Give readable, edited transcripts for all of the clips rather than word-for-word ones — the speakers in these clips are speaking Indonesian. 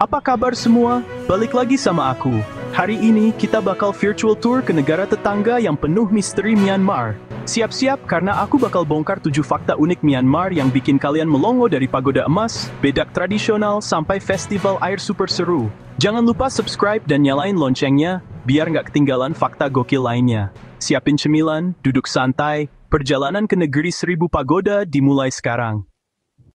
Apa kabar semua? Balik lagi sama aku. Hari ini kita bakal virtual tour ke negara tetangga yang penuh misteri Myanmar. Siap-siap karena aku bakal bongkar 7 fakta unik Myanmar yang bikin kalian melongo dari pagoda emas, bedak tradisional, sampai festival air super seru. Jangan lupa subscribe dan nyalain loncengnya, biar nggak ketinggalan fakta gokil lainnya. Siapin cemilan, duduk santai, perjalanan ke negeri 1000 pagoda dimulai sekarang.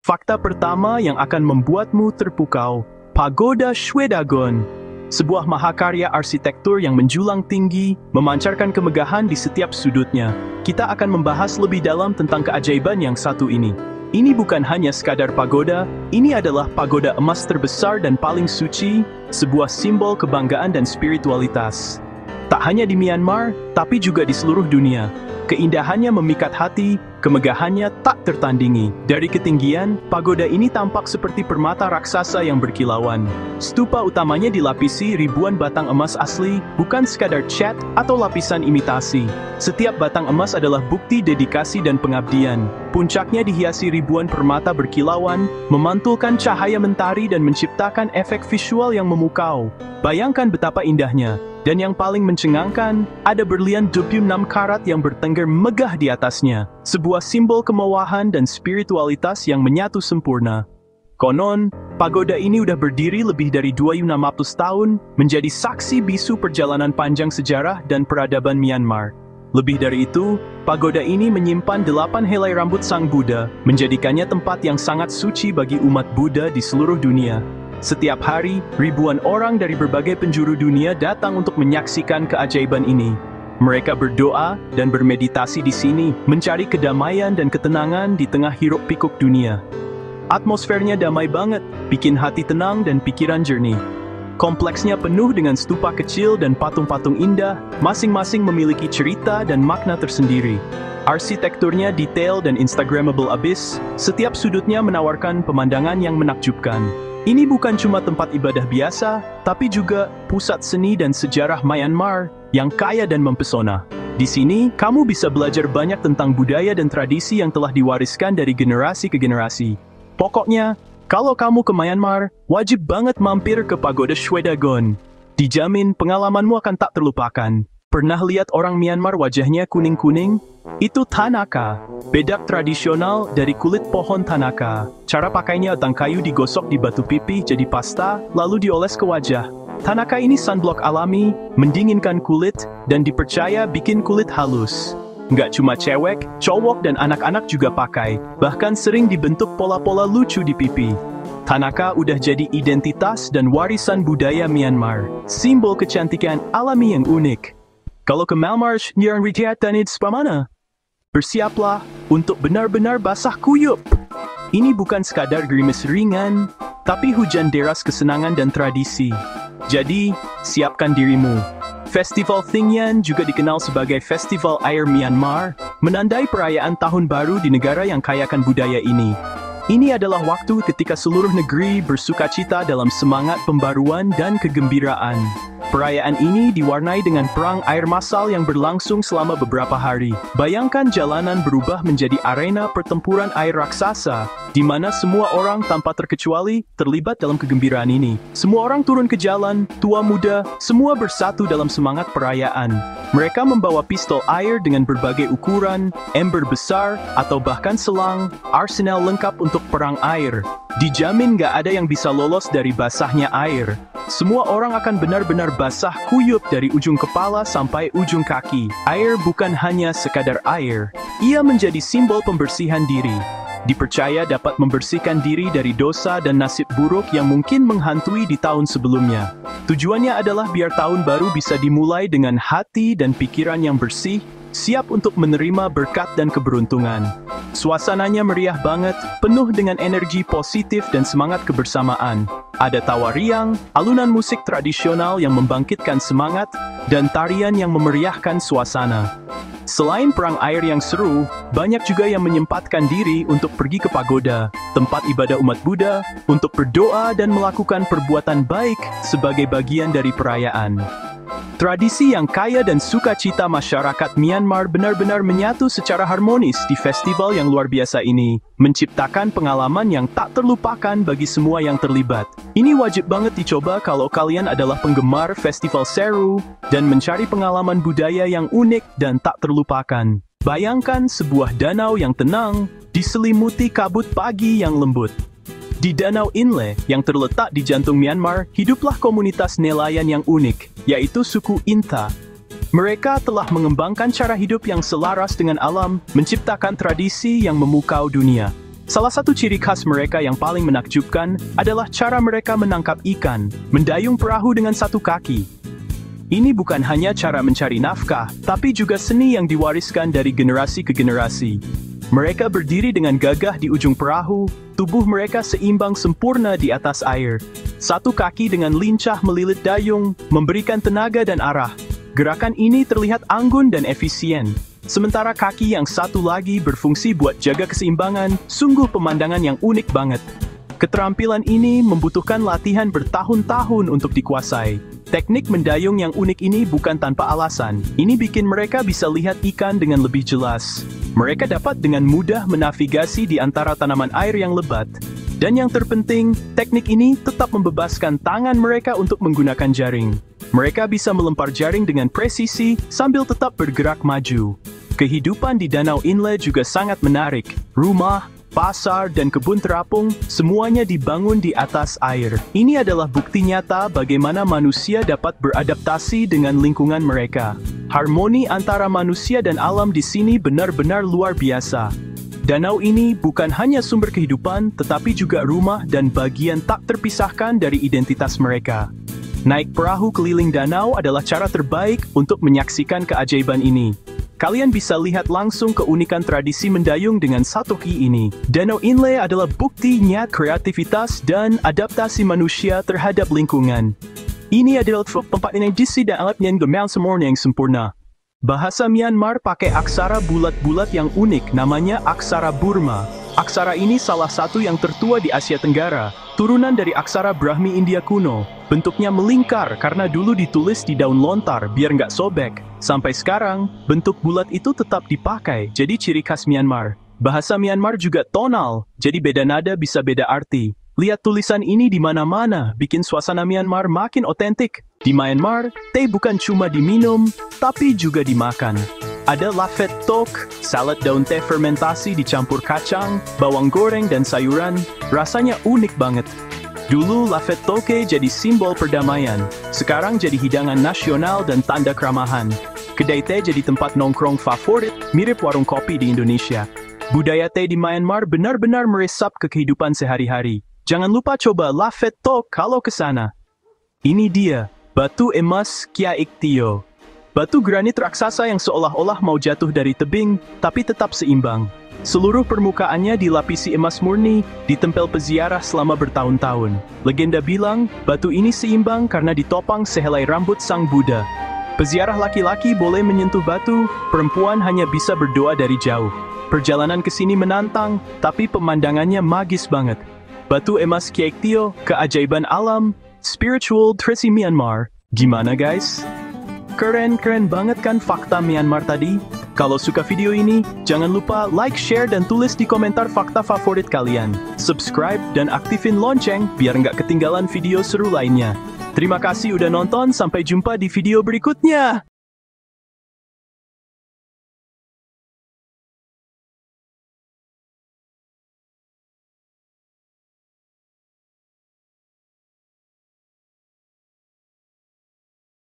Fakta pertama yang akan membuatmu terpukau, Pagoda Shwedagon. Sebuah mahakarya arsitektur yang menjulang tinggi, memancarkan kemegahan di setiap sudutnya. Kita akan membahas lebih dalam tentang keajaiban yang satu ini. Ini bukan hanya sekadar pagoda, ini adalah pagoda emas terbesar dan paling suci, sebuah simbol kebanggaan dan spiritualitas. Tak hanya di Myanmar, tapi juga di seluruh dunia. Keindahannya memikat hati, kemegahannya tak tertandingi. Dari ketinggian, pagoda ini tampak seperti permata raksasa yang berkilauan. Stupa utamanya dilapisi ribuan batang emas asli, bukan sekadar cat atau lapisan imitasi. Setiap batang emas adalah bukti dedikasi dan pengabdian. Puncaknya dihiasi ribuan permata berkilauan, memantulkan cahaya mentari dan menciptakan efek visual yang memukau. Bayangkan betapa indahnya. Dan yang paling mencengangkan, ada berlian 26 karat yang bertengger megah di atasnya. Sebuah simbol kemewahan dan spiritualitas yang menyatu sempurna. Konon, pagoda ini udah berdiri lebih dari 2.600 tahun, menjadi saksi bisu perjalanan panjang sejarah dan peradaban Myanmar. Lebih dari itu, pagoda ini menyimpan 8 helai rambut Sang Buddha, menjadikannya tempat yang sangat suci bagi umat Buddha di seluruh dunia. Setiap hari, ribuan orang dari berbagai penjuru dunia datang untuk menyaksikan keajaiban ini. Mereka berdoa dan bermeditasi di sini, mencari kedamaian dan ketenangan di tengah hiruk-pikuk dunia. Atmosfernya damai banget, bikin hati tenang dan pikiran jernih. Kompleksnya penuh dengan stupa kecil dan patung-patung indah, masing-masing memiliki cerita dan makna tersendiri. Arsitekturnya detail dan instagramable abis, setiap sudutnya menawarkan pemandangan yang menakjubkan. Ini bukan cuma tempat ibadah biasa, tapi juga pusat seni dan sejarah Myanmar yang kaya dan mempesona. Di sini, kamu bisa belajar banyak tentang budaya dan tradisi yang telah diwariskan dari generasi ke generasi. Pokoknya, kalau kamu ke Myanmar, wajib banget mampir ke Pagoda Shwedagon. Dijamin pengalamanmu akan tak terlupakan. Pernah lihat orang Myanmar wajahnya kuning-kuning? Itu Thanaka, bedak tradisional dari kulit pohon Thanaka. Cara pakainya batang kayu digosok di batu pipih jadi pasta, lalu dioles ke wajah. Thanaka ini sunblock alami, mendinginkan kulit, dan dipercaya bikin kulit halus. Nggak cuma cewek, cowok dan anak-anak juga pakai, bahkan sering dibentuk pola-pola lucu di pipi. Thanaka udah jadi identitas dan warisan budaya Myanmar, simbol kecantikan alami yang unik. Kalau ke Myanmar, yang Tanits Pamana, bersiaplah untuk benar-benar basah kuyup. Ini bukan sekadar gerimis ringan, tapi hujan deras kesenangan dan tradisi. Jadi, siapkan dirimu. Festival Thingyan juga dikenal sebagai Festival Air Myanmar, menandai perayaan tahun baru di negara yang kayakan budaya ini. Ini adalah waktu ketika seluruh negeri bersukacita dalam semangat pembaruan dan kegembiraan. Perayaan ini diwarnai dengan perang air massal yang berlangsung selama beberapa hari. Bayangkan jalanan berubah menjadi arena pertempuran air raksasa, di mana semua orang tanpa terkecuali terlibat dalam kegembiraan ini. Semua orang turun ke jalan, tua muda, semua bersatu dalam semangat perayaan. Mereka membawa pistol air dengan berbagai ukuran, ember besar, atau bahkan selang, arsenal lengkap untuk perang air. Dijamin gak ada yang bisa lolos dari basahnya air. Semua orang akan benar-benar basah kuyup dari ujung kepala sampai ujung kaki. Air bukan hanya sekadar air. Ia menjadi simbol pembersihan diri. Dipercaya dapat membersihkan diri dari dosa dan nasib buruk yang mungkin menghantui di tahun sebelumnya. Tujuannya adalah biar tahun baru bisa dimulai dengan hati dan pikiran yang bersih, siap untuk menerima berkat dan keberuntungan. Suasananya meriah banget, penuh dengan energi positif dan semangat kebersamaan. Ada tawa riang, alunan musik tradisional yang membangkitkan semangat, dan tarian yang memeriahkan suasana. Selain perang air yang seru, banyak juga yang menyempatkan diri untuk pergi ke pagoda, tempat ibadah umat Buddha, untuk berdoa dan melakukan perbuatan baik sebagai bagian dari perayaan. Tradisi yang kaya dan sukacita masyarakat Myanmar benar-benar menyatu secara harmonis di festival yang luar biasa ini, menciptakan pengalaman yang tak terlupakan bagi semua yang terlibat. Ini wajib banget dicoba kalau kalian adalah penggemar festival seru dan mencari pengalaman budaya yang unik dan tak terlupakan. Bayangkan sebuah danau yang tenang, diselimuti kabut pagi yang lembut. Di Danau Inle, yang terletak di jantung Myanmar, hiduplah komunitas nelayan yang unik, yaitu suku Inta. Mereka telah mengembangkan cara hidup yang selaras dengan alam, menciptakan tradisi yang memukau dunia. Salah satu ciri khas mereka yang paling menakjubkan adalah cara mereka menangkap ikan, mendayung perahu dengan satu kaki. Ini bukan hanya cara mencari nafkah, tapi juga seni yang diwariskan dari generasi ke generasi. Mereka berdiri dengan gagah di ujung perahu, tubuh mereka seimbang sempurna di atas air. Satu kaki dengan lincah melilit dayung, memberikan tenaga dan arah. Gerakan ini terlihat anggun dan efisien. Sementara kaki yang satu lagi berfungsi buat jaga keseimbangan, sungguh pemandangan yang unik banget. Keterampilan ini membutuhkan latihan bertahun-tahun untuk dikuasai. Teknik mendayung yang unik ini bukan tanpa alasan. Ini bikin mereka bisa lihat ikan dengan lebih jelas. Mereka dapat dengan mudah menavigasi di antara tanaman air yang lebat. Dan yang terpenting, teknik ini tetap membebaskan tangan mereka untuk menggunakan jaring. Mereka bisa melempar jaring dengan presisi sambil tetap bergerak maju. Kehidupan di Danau Inle juga sangat menarik. Rumah, pasar, dan kebun terapung, semuanya dibangun di atas air. Ini adalah bukti nyata bagaimana manusia dapat beradaptasi dengan lingkungan mereka. Harmoni antara manusia dan alam di sini benar-benar luar biasa. Danau ini bukan hanya sumber kehidupan, tetapi juga rumah dan bagian tak terpisahkan dari identitas mereka. Naik perahu keliling danau adalah cara terbaik untuk menyaksikan keajaiban ini. Kalian bisa lihat langsung keunikan tradisi mendayung dengan satu kaki ini. Danau Inle adalah bukti nyata kreativitas dan adaptasi manusia terhadap lingkungan. Ini adalah tempat energi dan alat yang gemel semuanya yang sempurna. Bahasa Myanmar pakai aksara bulat-bulat yang unik, namanya aksara Burma. Aksara ini salah satu yang tertua di Asia Tenggara, turunan dari aksara Brahmi India kuno. Bentuknya melingkar karena dulu ditulis di daun lontar biar nggak sobek. Sampai sekarang, bentuk bulat itu tetap dipakai, jadi ciri khas Myanmar. Bahasa Myanmar juga tonal, jadi beda nada bisa beda arti. Lihat tulisan ini di mana-mana, bikin suasana Myanmar makin otentik. Di Myanmar, teh bukan cuma diminum, tapi juga dimakan. Ada lafet tok, salad daun teh fermentasi dicampur kacang, bawang goreng dan sayuran, rasanya unik banget. Dulu lafet toke jadi simbol perdamaian, sekarang jadi hidangan nasional dan tanda keramahan. Kedai teh jadi tempat nongkrong favorit, mirip warung kopi di Indonesia. Budaya teh di Myanmar benar-benar meresap ke kehidupan sehari-hari. Jangan lupa coba lafet tok kalau ke sana. Ini dia, batu emas Kyaik Tio. Batu granit raksasa yang seolah-olah mau jatuh dari tebing, tapi tetap seimbang. Seluruh permukaannya dilapisi emas murni, ditempel peziarah selama bertahun-tahun. Legenda bilang, batu ini seimbang karena ditopang sehelai rambut sang Buddha. Peziarah laki-laki boleh menyentuh batu, perempuan hanya bisa berdoa dari jauh. Perjalanan ke sini menantang, tapi pemandangannya magis banget. Batu emas Kyaik Tio, keajaiban alam, spiritual tradisi Myanmar. Gimana guys? Keren banget kan fakta Myanmar tadi? Kalau suka video ini, jangan lupa like, share, dan tulis di komentar fakta favorit kalian. Subscribe dan aktifin lonceng biar nggak ketinggalan video seru lainnya. Terima kasih udah nonton, sampai jumpa di video berikutnya!